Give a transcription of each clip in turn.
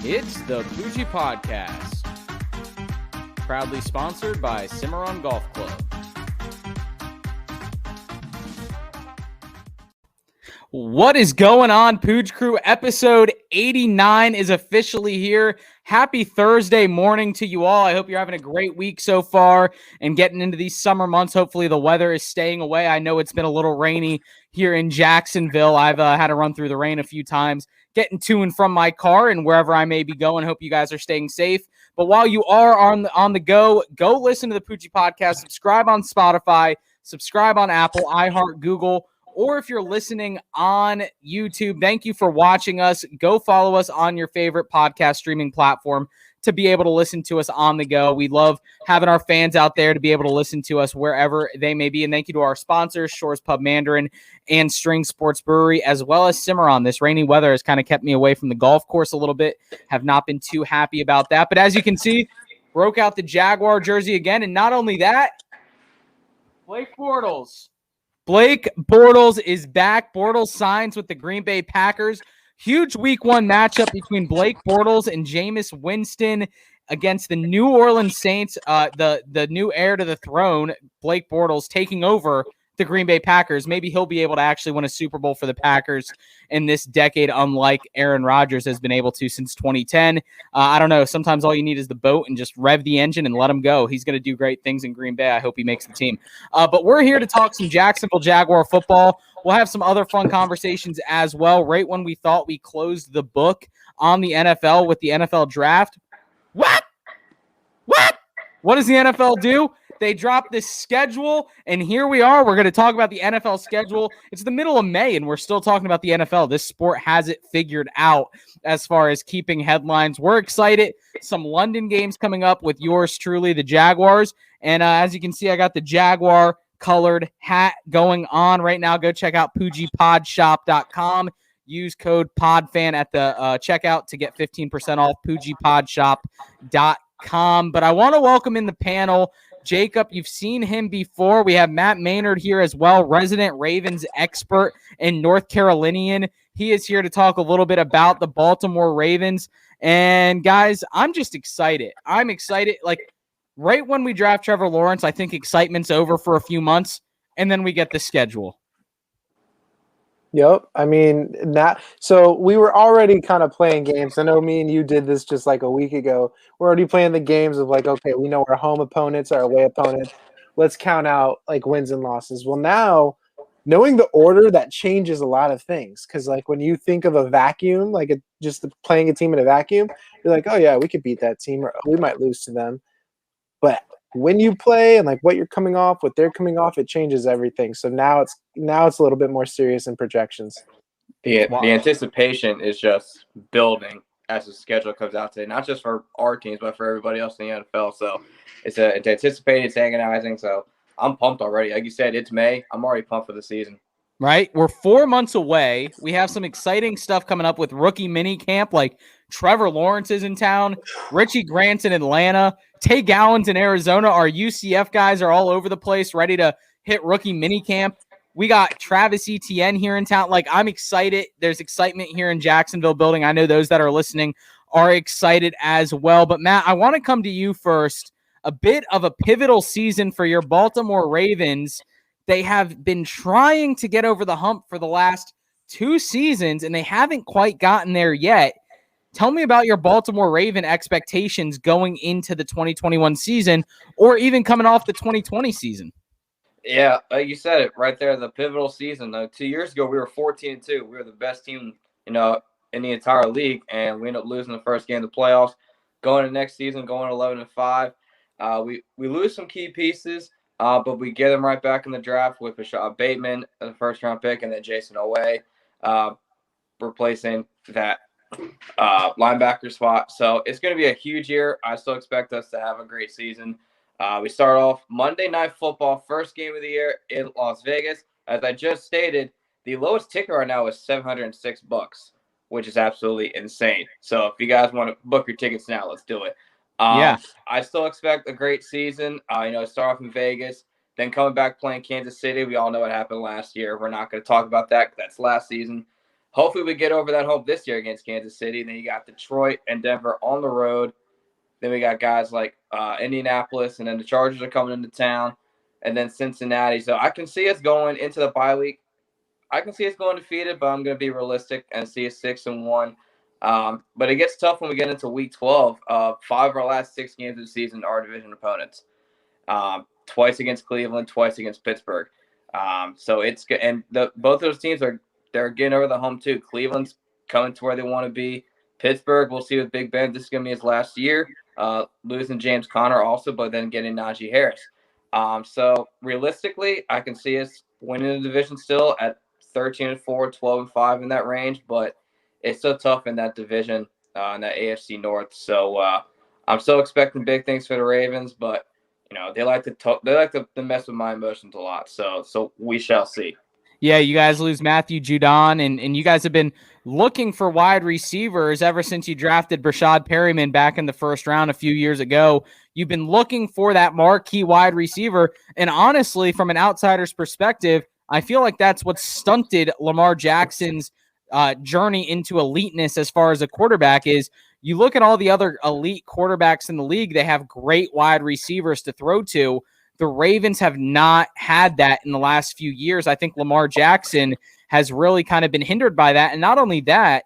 It's the Poojie Podcast, proudly sponsored by Cimarron Golf Club. What is going on, Pooj Crew? Episode 89 is officially here. Happy Thursday morning to you all. I hope you're having a great week so far and getting into these summer months. Hopefully the weather is staying away. I know it's been a little rainy here in Jacksonville. I've had to run through the rain a few times, getting to and from my car and wherever I may be going. Hope you guys are staying safe. But while you are on the go listen to the Poojie Podcast. Subscribe on Spotify, subscribe on Apple, iHeart, Google, or if you're listening on YouTube, thank you for watching us. Go follow us on your favorite podcast streaming platform to be able to listen to us on the go. We love having our fans out there to be able to listen to us wherever they may be. And thank you to our sponsors, Shores Pub Mandarin and String Sports Brewery, as well as Cimarron. This rainy weather has kind of kept me away from the golf course a little bit. Have not been too happy about that. But as you can see, broke out the Jaguar jersey again. And not only that, Blake Bortles is back. Bortles signs with the Green Bay Packers. Huge week one matchup between Blake Bortles and Jameis Winston against the New Orleans Saints. The new heir to the throne, Blake Bortles, taking over the Green Bay Packers. Maybe he'll be able to actually win a Super Bowl for the Packers in this decade, unlike Aaron Rodgers has been able to since 2010. I don't know. Sometimes all you need is the boat and just rev the engine and let him go. He's going to do great things in Green Bay. I hope he makes the team. But we're here to talk some Jacksonville Jaguar football. We'll have some other fun conversations as well. Right when we thought we closed the book on the NFL with the NFL draft. What does the NFL do? They dropped this schedule, and here we are. We're going to talk about the NFL schedule. It's the middle of May, and we're still talking about the NFL. This sport has it figured out as far as keeping headlines. We're excited. Some London games coming up with yours truly, the Jaguars. And as you can see, I got the Jaguar colored hat going on right now. Go check out PoojiePodShop.com. Use code PODFAN at the checkout to get 15% off, PoojiePodShop.com. But I want to welcome in the panel Jacob. You've seen him before. We have Matt Maynard here as well, resident Ravens expert and North Carolinian. He is here to talk a little bit about the Baltimore Ravens. And guys, I'm just excited. I'm excited. Like right when we draft Trevor Lawrence, I think excitement's over for a few months, and then we get the schedule. Yep. I mean, so we were already kind of playing games. I know me and you did this just like a week ago. We're already playing the games of like, okay, we know our home opponents, our away opponents. Let's count out like wins and losses. Well, now knowing the order, that changes a lot of things. Because like when you think of a vacuum, like just playing a team in a vacuum, you're like, oh yeah, we could beat that team, or we might lose to them. But when you play and like what you're coming off, what they're coming off, it changes everything. So now it's a little bit more serious in projections. The anticipation is just building as the schedule comes out today, not just for our teams, but for everybody else in the NFL. So it's anticipated, it's agonizing. So I'm pumped already. Like you said, it's May. I'm already pumped for the season. Right? We're 4 months away. We have some exciting stuff coming up with rookie mini camp, like Trevor Lawrence is in town, Richie Grant's in Atlanta, Tay Gowan's in Arizona. Our UCF guys are all over the place, ready to hit rookie mini camp. We got Travis Etienne here in town. Like, I'm excited. There's excitement here in Jacksonville building. I know those that are listening are excited as well. But, Matt, I want to come to you first. A bit of a pivotal season for your Baltimore Ravens. They have been trying to get over the hump for the last 2 seasons, and they haven't quite gotten there yet. Tell me about your Baltimore Raven expectations going into the 2021 season, or even coming off the 2020 season. Yeah, you said it right there. The pivotal season. 2 years ago, we were 14-2. We were the best team, in the entire league, and we ended up losing the first game of the playoffs. Going to next season, going 11-5. We lose some key pieces. But we get them right back in the draft with Rashad Bateman, the first-round pick, and then Jason Oweh replacing that linebacker spot. So it's going to be a huge year. I still expect us to have a great season. We start off Monday Night Football, first game of the year in Las Vegas. As I just stated, the lowest ticket right now is $706, which is absolutely insane. So if you guys want to book your tickets now, let's do it. Yeah. I still expect a great season. Start off in Vegas, then coming back playing Kansas City. We all know what happened last year. We're not going to talk about that because that's last season. hopefully we get over that hump this year against Kansas City. And then you got Detroit and Denver on the road. Then we got guys like Indianapolis, and then the Chargers are coming into town, and then Cincinnati. So I can see us going into the bye week. I can see us going defeated, but I'm going to be realistic and see us 6-1. But it gets tough when we get into week 12. 5 of our last 6 games of the season are division opponents. Twice against Cleveland, twice against Pittsburgh. So it's good, and both those teams they're getting over the hump too. Cleveland's coming to where they want to be. Pittsburgh, we'll see with Big Ben. This is going to be his last year. Losing James Conner also, but then getting Najee Harris. So realistically, I can see us winning the division still at 13-4, 12-5 in that range, but it's so tough in that division, in that AFC North. So I'm still expecting big things for the Ravens, but they like to mess with my emotions a lot. So we shall see. Yeah, you guys lose Matthew Judon, and you guys have been looking for wide receivers ever since you drafted Brashad Perryman back in the first round a few years ago. You've been looking for that marquee wide receiver, and honestly, from an outsider's perspective, I feel like that's what stunted Lamar Jackson's journey into eliteness as far as a quarterback is. You look at all the other elite quarterbacks in the league, they have great wide receivers to throw to. The Ravens have not had that in the last few years. I think Lamar Jackson has really kind of been hindered by that. And not only that,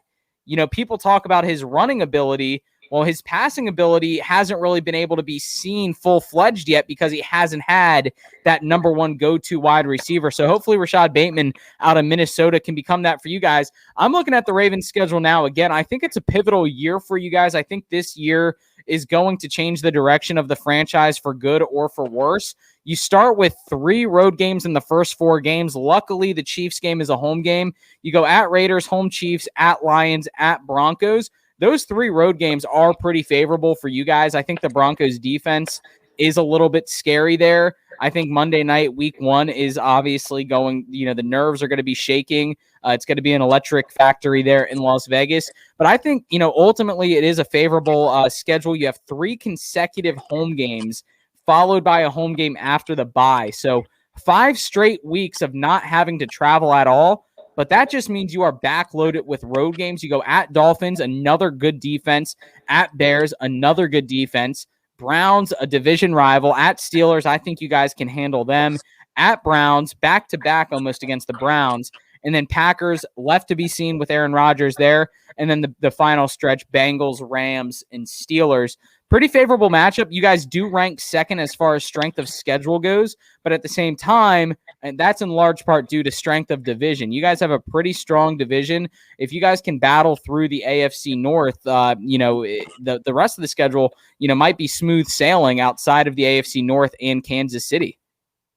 people talk about his running ability. Well, his passing ability hasn't really been able to be seen full-fledged yet because he hasn't had that number one go-to wide receiver. So hopefully Rashad Bateman out of Minnesota can become that for you guys. I'm looking at the Ravens schedule now. Again, I think it's a pivotal year for you guys. I think this year is going to change the direction of the franchise for good or for worse. You start with 3 road games in the first 4 games. Luckily, the Chiefs game is a home game. You go at Raiders, home Chiefs, at Lions, at Broncos. Those 3 road games are pretty favorable for you guys. I think the Broncos defense is a little bit scary there. I think Monday night, week 1 is obviously going, the nerves are going to be shaking. It's going to be an electric factory there in Las Vegas. But I think, ultimately it is a favorable schedule. You have 3 consecutive home games followed by a home game after the bye. So 5 straight weeks of not having to travel at all. But that just means you are backloaded with road games. You go at Dolphins, another good defense. At Bears, another good defense. Browns, a division rival. At Steelers, I think you guys can handle them. At Browns, back-to-back almost against the Browns. And then Packers, left to be seen with Aaron Rodgers there. And then the final stretch, Bengals, Rams, and Steelers. Pretty favorable matchup. You guys do rank second as far as strength of schedule goes, but at the same time, and that's in large part due to strength of division. You guys have a pretty strong division. If you guys can battle through the AFC North, the rest of the schedule, might be smooth sailing outside of the AFC North and Kansas City.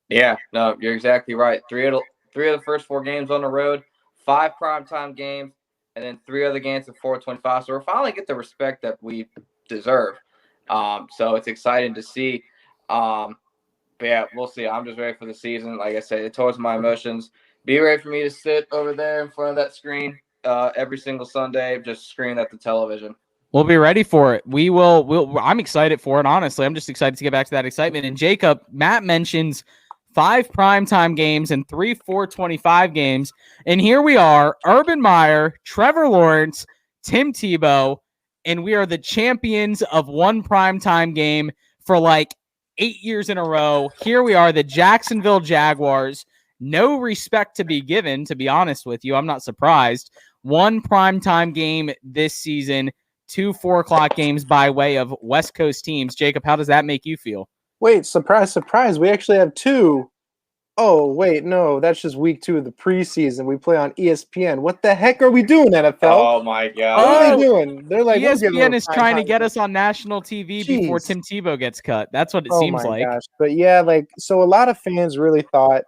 Yeah, no, you're exactly right. Three of the first 4 games on the road, 5 primetime games, and then 3 other games at 425. So we're finally get the respect that we deserve. So it's exciting to see. But yeah, we'll see. I'm just ready for the season. Like I said, it towards my emotions. Be ready for me to sit over there in front of that screen every single Sunday, just screaming at the television. We'll be ready for it. I'm excited for it, honestly. I'm just excited to get back to that excitement. And Jacob, Matt mentions 5 primetime games and 3 425 games. And here we are, Urban Meyer, Trevor Lawrence, Tim Tebow, and we are the champions of 1 primetime game for like 8 years in a row. Here we are, the Jacksonville Jaguars. No respect to be given, to be honest with you. I'm not surprised. 1 primetime game this season, 2 4:00 games by way of West Coast teams. Jacob, how does that make you feel? Wait, surprise, surprise. We actually have 2. Oh, wait, no, that's just week 2 of the preseason. We play on ESPN. What the heck are we doing, NFL? Oh, my God. What are they doing? They're like, ESPN is trying to get us on national TV before Jeez. Tim Tebow gets cut. That's what it seems like. Gosh. But yeah, so a lot of fans really thought,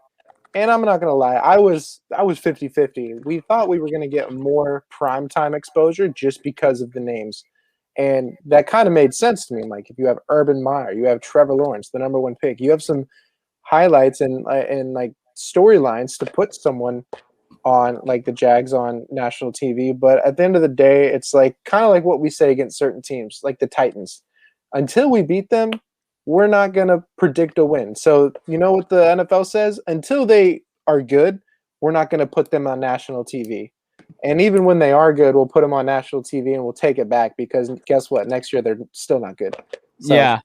and I'm not going to lie, I was 50-50. We thought we were going to get more primetime exposure just because of the names. And that kind of made sense to me. Like, if you have Urban Meyer, you have Trevor Lawrence, the number 1 pick, you have some highlights and like storylines to put someone on, like the Jags on national TV. But at the end of the day, it's like kind of like what we say against certain teams, like the Titans. Until we beat them, we're not going to predict a win. So you know what the NFL says? Until they are good, we're not going to put them on national TV. And even when they are good, we'll put them on national TV and we'll take it back because guess what? Next year they're still not good. So Yeah.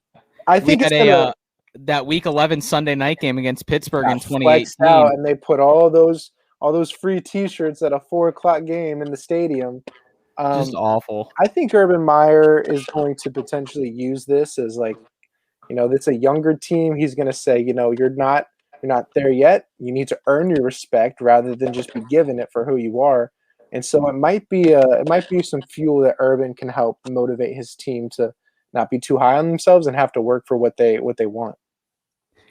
I We think had it's gonna that week 11 Sunday night game against Pittsburgh in got flexed 2018. out, and they put all those free T-shirts at a 4:00 game in the stadium. Just awful. I think Urban Meyer is going to potentially use this as like, it's a younger team. He's going to say, you're not there yet. You need to earn your respect rather than just be given it for who you are. And so it might be some fuel that Urban can help motivate his team to not be too high on themselves and have to work for what they want.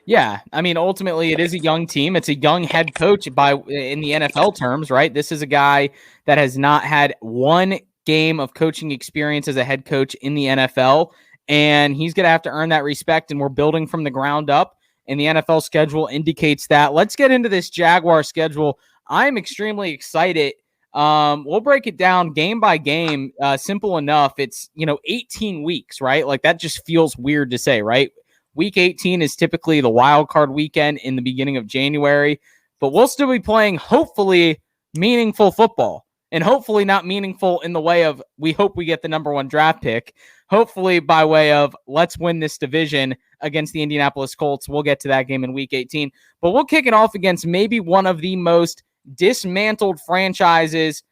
Yeah, I mean, ultimately, it is a young team. It's a young head coach in the NFL terms, right? This is a guy that has not had one game of coaching experience as a head coach in the NFL, and he's going to have to earn that respect, and we're building from the ground up, and the NFL schedule indicates that. Let's get into this Jaguar schedule. I'm extremely excited. We'll break it down game by game. Simple enough. It's, 18 weeks, right? Like that just feels weird to say, right? Week 18 is typically the wild card weekend in the beginning of January, but we'll still be playing hopefully meaningful football, and hopefully not meaningful in the way of we hope we get the number 1 draft pick, hopefully by way of let's win this division against the Indianapolis Colts. We'll get to that game in week 18, but we'll kick it off against maybe one of the most dismantled franchises,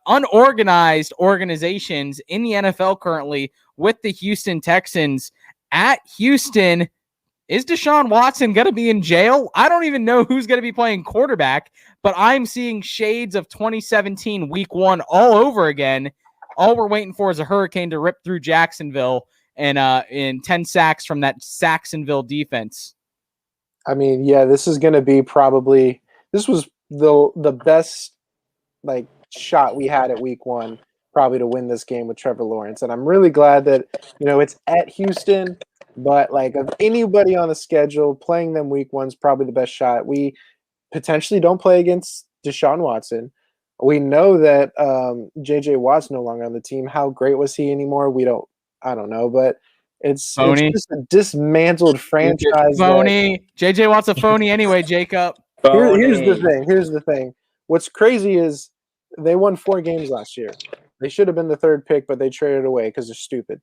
unorganized organizations in the NFL currently with the Houston Texans. At Houston, is Deshaun Watson going to be in jail? I don't even know who's going to be playing quarterback, but I'm seeing shades of 2017 week 1 all over again. All we're waiting for is a hurricane to rip through Jacksonville and in 10 sacks from that Saxonville defense. I mean, yeah, this is going to be this was the best shot we had at week 1. Probably to win this game with Trevor Lawrence. And I'm really glad that, it's at Houston, but of anybody on the schedule, playing them week 1's probably the best shot. We potentially don't play against Deshaun Watson. We know that J.J. Watt's no longer on the team. How great was he anymore? I don't know, but it's just a dismantled franchise. Phony. J.J. Watt's a phony anyway, Jacob. Here's the thing. What's crazy is they won 4 games last year. They should have been the 3rd pick, but they traded away because they're stupid.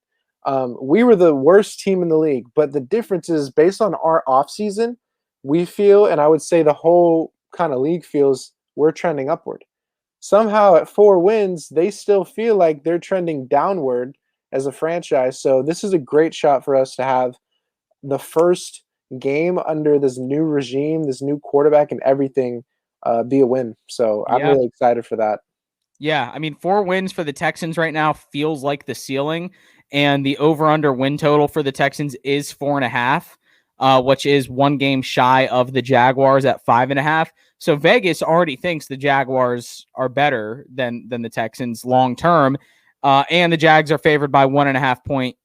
We were the worst team in the league, but the difference is based on our offseason, we feel, and I would say the whole kind of league feels, we're trending upward. Somehow at 4 wins, they still feel like they're trending downward as a franchise. So this is a great shot for us to have the first game under this new regime, this new quarterback and everything be a win. So I'm really excited for that. Yeah, I mean, 4 wins for the Texans right now feels like the ceiling, and the over-under win total for the Texans is 4.5, which is 1 game shy of the Jaguars at 5.5. So Vegas already thinks the Jaguars are better than the Texans long-term, and the Jags are favored by 1.5 point,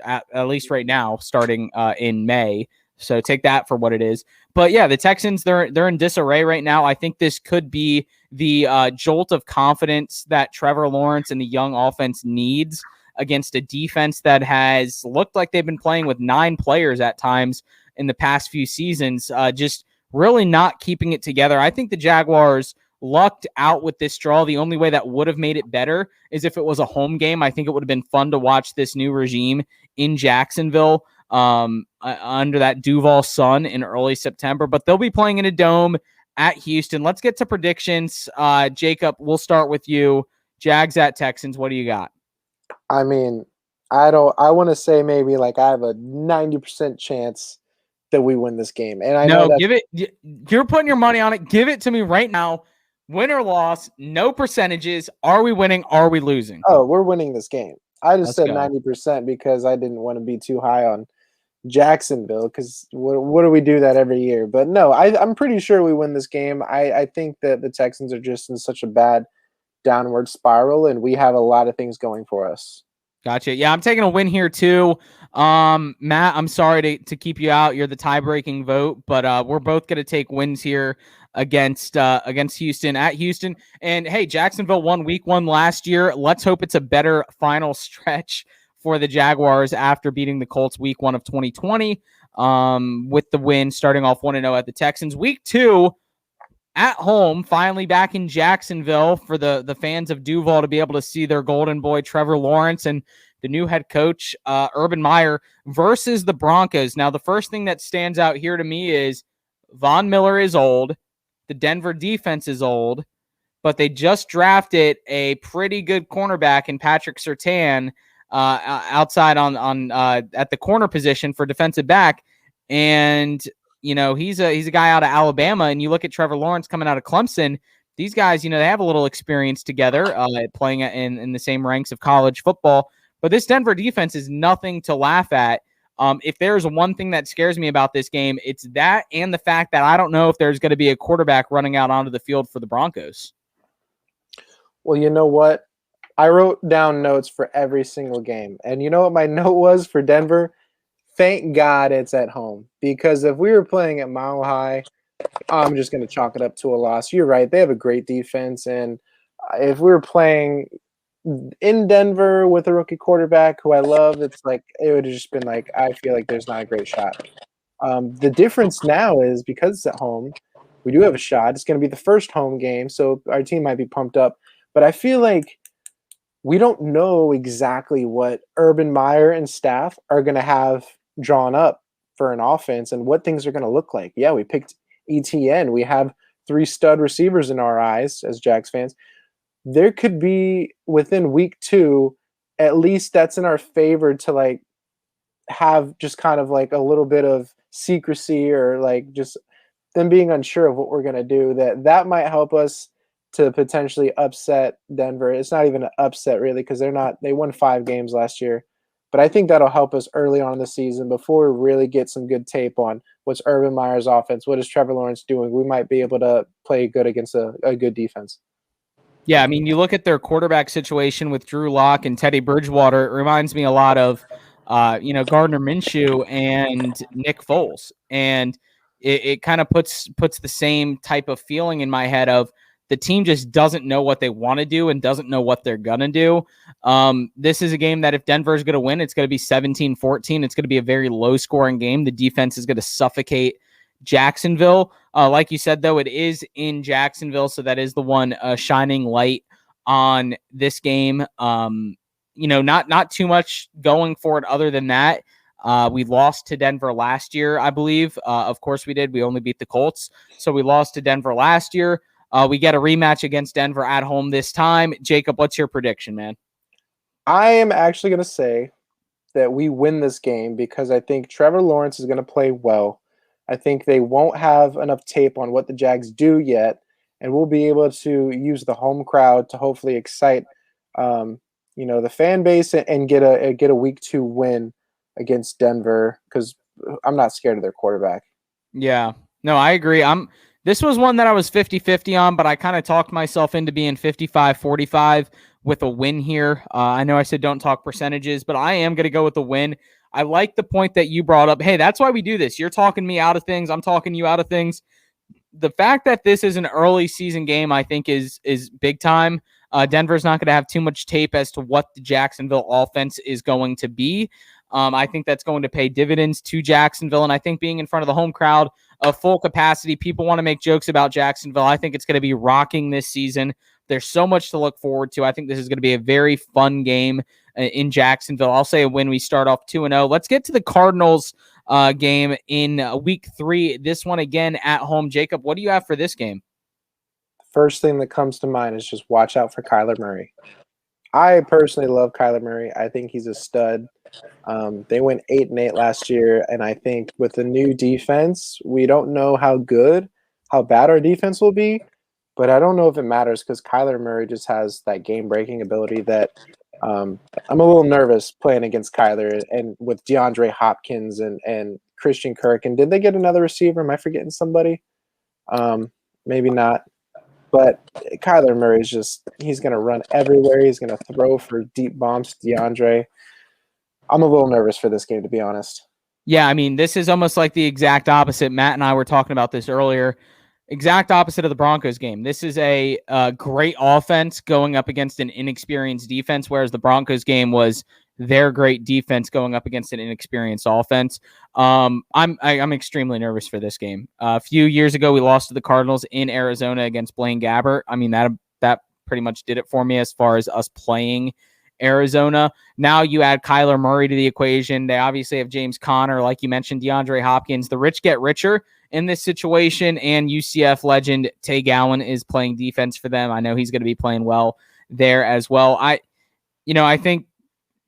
at least right now, starting in May. So take that for what it is. But yeah, the Texans, they're in disarray right now. I think this could be the jolt of confidence that Trevor Lawrence and the young offense needs against a defense that has looked like they've been playing with 9 players at times in the past few seasons, just really not keeping it together. I think the Jaguars lucked out with this draw. The only way that would have made it better is if it was a home game. I think it would have been fun to watch this new regime in Jacksonville under that Duval sun in early September, but they'll be playing in a dome at Houston. Let's get to predictions. Jacob, we'll start with you. Jags at Texans. What do you got? I mean, I want to say maybe I have a 90% chance that we win this game. And I know you're putting your money on it. Give it to me right now. Win or loss, no percentages. Are we winning? Are we losing? Oh, we're winning this game. I just said 90% because I didn't want to be too high on Jacksonville because what do we do that every year? But no, I'm pretty sure we win this game. I think that the Texans are just in such a bad downward spiral, and we have a lot of things going for us. Gotcha. Yeah, I'm taking a win here too. Matt, I'm sorry to keep you out. You're the tie-breaking vote, but we're both going to take wins here against Houston at Houston. And hey, Jacksonville won week 1 last year. Let's hope it's a better final stretch for the Jaguars after beating the Colts week 1 of 2020 with the win starting off 1-0 at the Texans. Week 2, at home, finally back in Jacksonville for the fans of Duval to be able to see their golden boy, Trevor Lawrence, and the new head coach, Urban Meyer, versus the Broncos. Now, the first thing that stands out here to me is Von Miller is old. The Denver defense is old, but they just drafted a pretty good cornerback in Patrick Surtain outside on at the corner position for defensive back. And he's a guy out of Alabama, and you look at Trevor Lawrence coming out of Clemson. These guys, they have a little experience together, playing in the same ranks of college football. But this Denver defense is nothing to laugh at. If there's one thing that scares me about this game, it's that and the fact that I don't know if there's going to be a quarterback running out onto the field for the Broncos. Well, you know what? I wrote down notes for every single game. And you know what my note was for Denver? Thank God it's at home. Because if we were playing at Mile High, I'm just going to chalk it up to a loss. You're right. They have a great defense. And if we were playing in Denver with a rookie quarterback who I love, it would have just been like, I feel like there's not a great shot. The difference now is because it's at home, we do have a shot. It's going to be the first home game, so our team might be pumped up. But I feel like we don't know exactly what Urban Meyer and staff are going to have drawn up for an offense and what things are going to look like. Yeah, we picked ETN. We have 3 stud receivers in our eyes as Jags fans. There could be within week 2, at least that's in our favor to have just kind of a little bit of secrecy or just them being unsure of what we're going to do. That might help us to potentially upset Denver. It's not even an upset really because they won 5 games last year. But I think that'll help us early on in the season before we really get some good tape on what's Urban Meyer's offense, what is Trevor Lawrence doing. We might be able to play good against a good defense. Yeah, I mean, you look at their quarterback situation with Drew Lock and Teddy Bridgewater. It reminds me a lot of, Gardner Minshew and Nick Foles. And it kind of puts the same type of feeling in my head of the team just doesn't know what they want to do and doesn't know what they're going to do. This is a game that if Denver is going to win, it's going to be 17-14. It's going to be a very low-scoring game. The defense is going to suffocate Jacksonville. Like you said, though, it is in Jacksonville, so that is the one shining light on this game. Not too much going for it other than that. We lost to Denver last year, I believe. Of course we did. We only beat the Colts, so we lost to Denver last year. We get a rematch against Denver at home this time. Jacob, what's your prediction, man? I am actually going to say that we win this game because I think Trevor Lawrence is going to play well. I think they won't have enough tape on what the Jags do yet, and we'll be able to use the home crowd to hopefully excite, the fan base and get a week 2 win against Denver because I'm not scared of their quarterback. Yeah, no, I agree. This was one that I was 50-50 on, but I kind of talked myself into being 55-45 with a win here. I know I said don't talk percentages, but I am going to go with the win. I like the point that you brought up. Hey, that's why we do this. You're talking me out of things. I'm talking you out of things. The fact that this is an early season game, I think, is big time. Denver's not going to have too much tape as to what the Jacksonville offense is going to be. I think that's going to pay dividends to Jacksonville, and I think being in front of the home crowd of full capacity, people want to make jokes about Jacksonville. I think it's going to be rocking this season. There's so much to look forward to. I think this is going to be a very fun game in Jacksonville. I'll say a win. We start off 2-0. Let's get to the Cardinals game in week 3. This one again at home. Jacob, what do you have for this game? First thing that comes to mind is just watch out for Kyler Murray. I personally love Kyler Murray. I think he's a stud. They went 8-8 last year, and I think with the new defense, we don't know how bad our defense will be, but I don't know if it matters because Kyler Murray just has that game-breaking ability that I'm a little nervous playing against Kyler and with DeAndre Hopkins and Christian Kirk. And did they get another receiver? Am I forgetting somebody? Maybe not. But Kyler Murray he's going to run everywhere. He's going to throw for deep bombs to DeAndre. I'm a little nervous for this game, to be honest. Yeah, I mean, this is almost like the exact opposite. Matt and I were talking about this earlier. Exact opposite of the Broncos game. This is a great offense going up against an inexperienced defense, whereas the Broncos game was their great defense going up against an inexperienced offense. I'm extremely nervous for this game. A few years ago, we lost to the Cardinals in Arizona against Blaine Gabbert. I mean, that pretty much did it for me as far as us playing Arizona. Now you add Kyler Murray to the equation. They obviously have James Conner, like you mentioned, DeAndre Hopkins. The rich get richer in this situation, and UCF legend Tay Gowan is playing defense for them. I know he's going to be playing well there as well. I think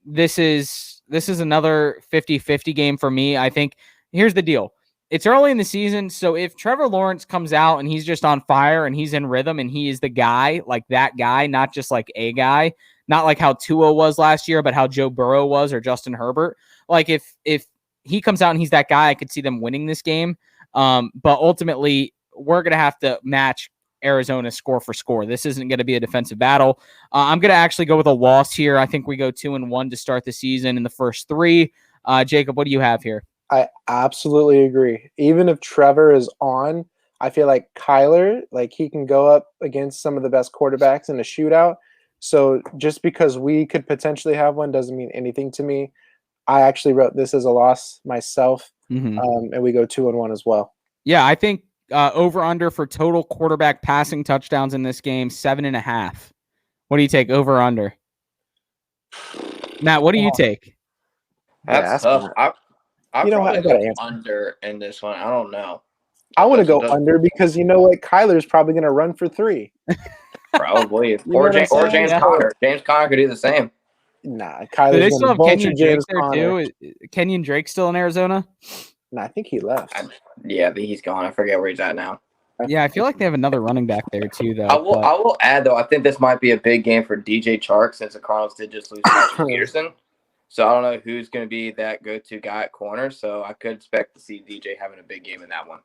this is another 50-50 game for me. I think here's the deal. It's early in the season, so if Trevor Lawrence comes out and he's just on fire and he's in rhythm and he is the guy, like that guy, not just like a guy, not like how Tua was last year, but how Joe Burrow was or Justin Herbert. Like if he comes out and he's that guy, I could see them winning this game. But ultimately, we're going to have to match Arizona score for score. This isn't going to be a defensive battle. I'm going to actually go with a loss here. I think we go 2-1 to start the season in the first three. Jacob, what do you have here? I absolutely agree. Even if Trevor is on, I feel like Kyler, like he can go up against some of the best quarterbacks in a shootout. So just because we could potentially have one doesn't mean anything to me. I actually wrote this as a loss myself, and we go 2-1 as well. Yeah, I think over-under for total quarterback passing touchdowns in this game, 7.5. What do you take, over-under? Matt, what do you take? That's tough. I gotta go under in this one. I don't know. I want to go under because you know what? Kyler's probably going to run for 3. Probably. or James Conner. James Conner could do the same. Nah, Kyler's they still have Kenyon Drake there Conner. too. Kenyon Drake still in Arizona? Nah, I think he left. Yeah, he's gone. I forget where he's at now. Yeah, I feel like they have another running back there too, though. I will add though. I think this might be a big game for DJ Chark since the Cardinals did just lose Patrick Peterson. So I don't know who's going to be that go-to guy at corner. So I could expect to see DJ having a big game in that one.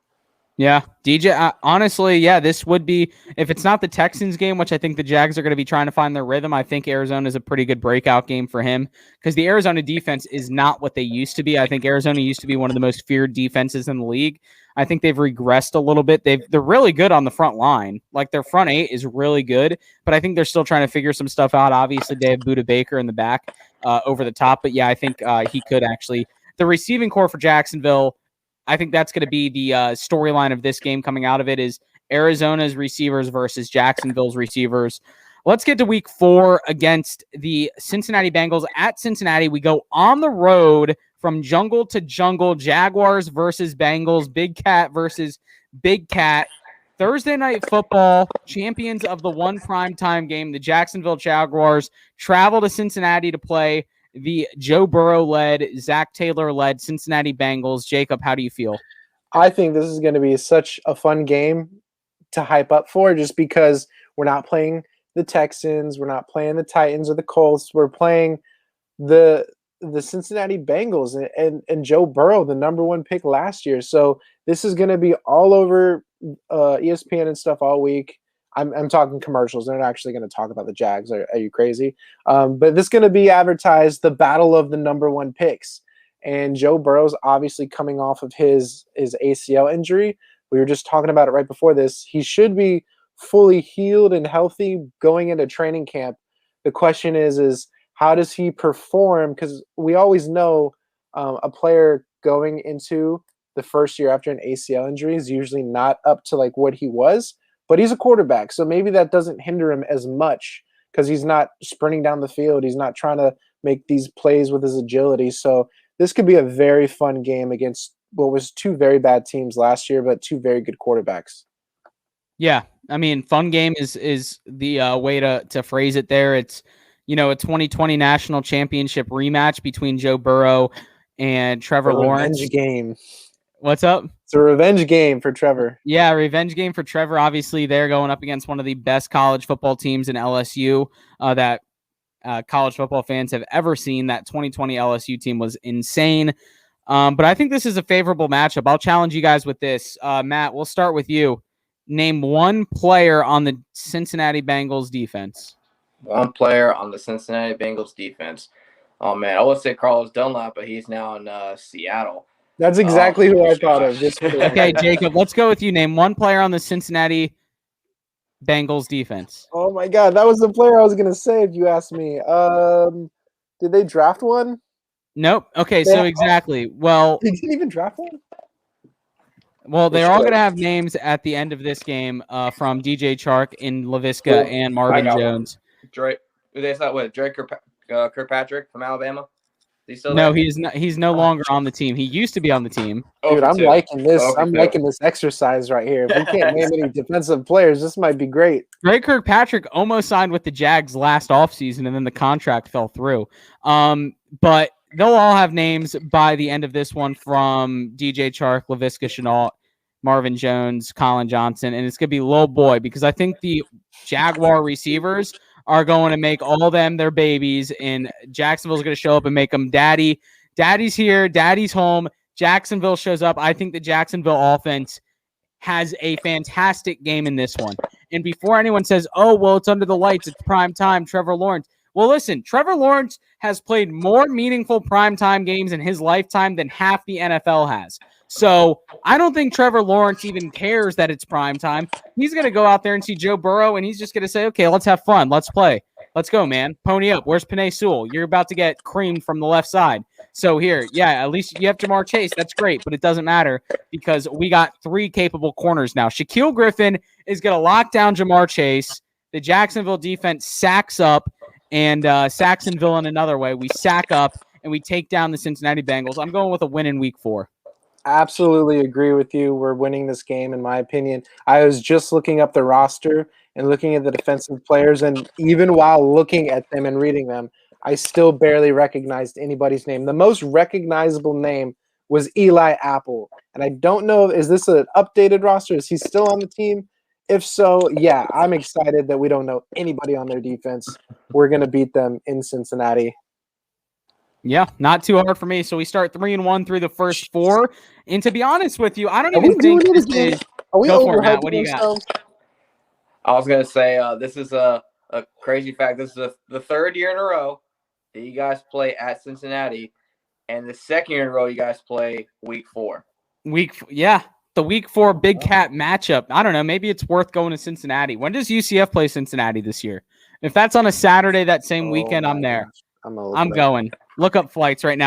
Yeah, DJ, honestly, yeah, this would be, if it's not the Texans game, which I think the Jags are going to be trying to find their rhythm, I think Arizona is a pretty good breakout game for him because the Arizona defense is not what they used to be. I think Arizona used to be one of the most feared defenses in the league. I think they've regressed a little bit. They're really good on the front line. Like their front eight is really good, but I think they're still trying to figure some stuff out. Obviously, they have Budda Baker in the back over the top, but yeah, I think he could actually. The receiving core for Jacksonville, I think that's going to be the storyline of this game coming out of it is Arizona's receivers versus Jacksonville's receivers. Let's get to week 4 against the Cincinnati Bengals at Cincinnati. We go on the road from jungle to jungle, Jaguars versus Bengals, Big Cat versus Big Cat. Thursday night football, champions of the one primetime game, the Jacksonville Jaguars travel to Cincinnati to play the Joe Burrow-led, Zach Taylor-led Cincinnati Bengals. Jacob, how do you feel? I think this is going to be such a fun game to hype up for just because we're not playing the Texans, we're not playing the Titans or the Colts, we're playing the Cincinnati Bengals and Joe Burrow, the number 1 pick last year. So this is going to be all over ESPN and stuff all week. I'm talking commercials. They're not actually going to talk about the Jags. Are you crazy? But this is going to be advertised the battle of the number 1 picks. And Joe Burrow's obviously coming off of his ACL injury. We were just talking about it right before this. He should be fully healed and healthy going into training camp. The question is how does he perform? Because we always know a player going into the first year after an ACL injury is usually not up to like what he was. But he's a quarterback, so maybe that doesn't hinder him as much because he's not sprinting down the field. He's not trying to make these plays with his agility. So this could be a very fun game against what was 2 very bad teams last year, but 2 very good quarterbacks. Yeah, I mean, fun game is the way to phrase it there. It's, a 2020 national championship rematch between Joe Burrow and Trevor Lawrence. Revenge game. What's up? It's a revenge game for Trevor. Yeah, revenge game for Trevor. Obviously, they're going up against one of the best college football teams in LSU that college football fans have ever seen. That 2020 LSU team was insane. But I think this is a favorable matchup. I'll challenge you guys with this. Matt, we'll start with you. Name one player on the Cincinnati Bengals defense. One player on the Cincinnati Bengals defense. Oh, man, I would say Carlos Dunlap, but he's now in Seattle. That's exactly who I thought of. Okay, Jacob, let's go with you. Name one player on the Cincinnati Bengals defense. Oh, my God. That was the player I was going to say if you asked me. Did they draft one? Nope. Okay, so exactly. Well, they didn't even draft one. Well, they're all going to have names at the end of this game from DJ Chark in LaVisca and Marvin Jones. Drake. That's not what Drake Kirkpatrick from Alabama. No, he's not. He's no longer on the team. He used to be on the team. Dude, I'm liking this. I'm liking this exercise right here. If we can't name any defensive players, this might be great. Drake Kirkpatrick almost signed with the Jags last offseason, and then the contract fell through. But they'll all have names by the end of this one from DJ Chark, LaVisca Chenault, Marvin Jones, Colin Johnson, and it's going to be Lil Boy because I think the Jaguar receivers are going to make all them their babies, and Jacksonville's going to show up and make them daddy. Daddy's here. Daddy's home. Jacksonville shows up. I think the Jacksonville offense has a fantastic game in this one. And before anyone says, oh, well, it's under the lights, it's prime time, Trevor Lawrence. Well, listen, Trevor Lawrence has played more meaningful primetime games in his lifetime than half the NFL has. So I don't think Trevor Lawrence even cares that it's primetime. He's going to go out there and see Joe Burrow, and he's just going to say, okay, let's have fun. Let's play. Let's go, man. Pony up. Where's Penei Sewell? You're about to get creamed from the left side. So here, yeah, at least you have Jamar Chase. That's great, but it doesn't matter because we got 3 capable corners now. Shaquille Griffin is going to lock down Jamar Chase. The Jacksonville defense sacks up, and Saxonville in another way. We sack up, and we take down the Cincinnati Bengals. I'm going with a win in week 4. Absolutely agree with you. We're winning this game, in my opinion. I was just looking up the roster and looking at the defensive players, and even while looking at them and reading them, I still barely recognized anybody's name. The most recognizable name was Eli Apple, and I don't know, is this an updated roster? Is he still on the team? If so, yeah, I'm excited that we don't know anybody on their defense. We're going to beat them in Cincinnati. Yeah, not too hard for me. So we start 3-1 through the first 4. And to be honest with you, I don't even think this is. Go for it, Matt. What do you got? I was going to say this is a crazy fact. This is the 3rd year in a row that you guys play at Cincinnati, and the 2nd year in a row you guys play week 4. Yeah, the week 4 Big Cat matchup. I don't know. Maybe it's worth going to Cincinnati. When does UCF play Cincinnati this year? If that's on a Saturday that same weekend, I'm there. I'm going. Look up flights right now.